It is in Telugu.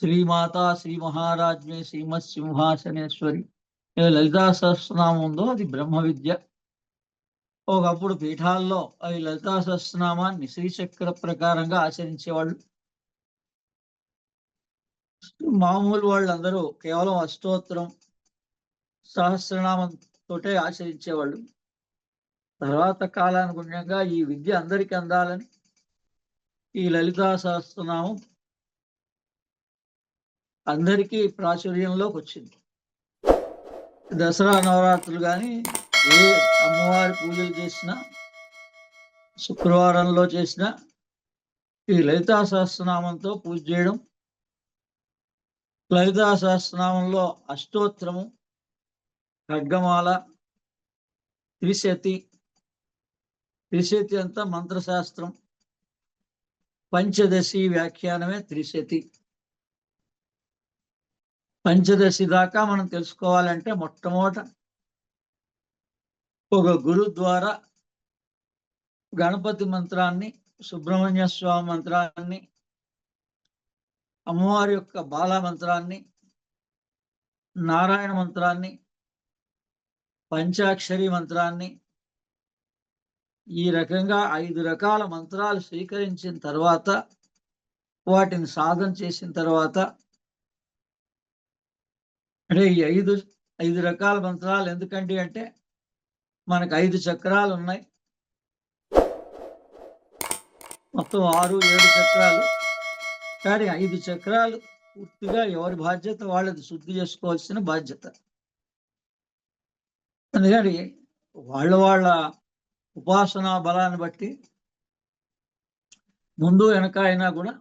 శ్రీమాతా శ్రీ మహారాజ్ఞి శ్రీమత్ సింహాసనేశ్వరి లలితా సహస్రనామం ఉందో అది బ్రహ్మ విద్య. ఒకప్పుడు పీఠాల్లో ఈ లలితా సహస్రనామాన్ని శ్రీచక్ర ప్రకారంగా ఆచరించేవాళ్ళు. మామూలు వాళ్ళందరూ కేవలం అష్టోత్తరం సహస్రనామం తోటే ఆచరించేవాళ్ళు. తర్వాత కాలానుగుణంగా ఈ విద్య అందరికీ అందాలని ఈ లలితా సహస్రనామం అందరికీ ప్రాచుర్యంలోకి వచ్చింది. దసరా నవరాత్రులు కానీ ఏ అమ్మవారి పూజలు చేసినా, శుక్రవారంలో చేసినా ఈ లలితా సహస్రనామంతో పూజ చేయడం. లలితా సహస్రనామంలో అష్టోత్తరము, ఖడ్గమాల, త్రిశతి అంతా మంత్రశాస్త్రం, పంచదశి వ్యాఖ్యానమే త్రిశతి. పంచదశి దాకా మనం తెలుసుకోవాలంటే మొట్టమొదట ఒక గురు ద్వారా గణపతి మంత్రాన్ని, సుబ్రహ్మణ్య స్వామి మంత్రాన్ని, అమ్మవారి యొక్క బాలా మంత్రాన్ని, నారాయణ మంత్రాన్ని, పంచాక్షరి మంత్రాన్ని, ఈ రకంగా 5 రకాల మంత్రాలు స్వీకరించిన తర్వాత, వాటిని సాధన చేసిన తర్వాత, అంటే ఈ 5 రకాల మంత్రాలు ఎందుకండి అంటే మనకు 5 చక్రాలు ఉన్నాయి. మొత్తం 6, 7 చక్రాలు. కానీ 5 చక్రాలు పూర్తిగా ఎవరి బాధ్యత వాళ్ళది శుద్ధి చేసుకోవాల్సిన బాధ్యత. అందుకని వాళ్ళ ఉపాసనా బలాన్ని బట్టి ముందు వెనక అయినా కూడా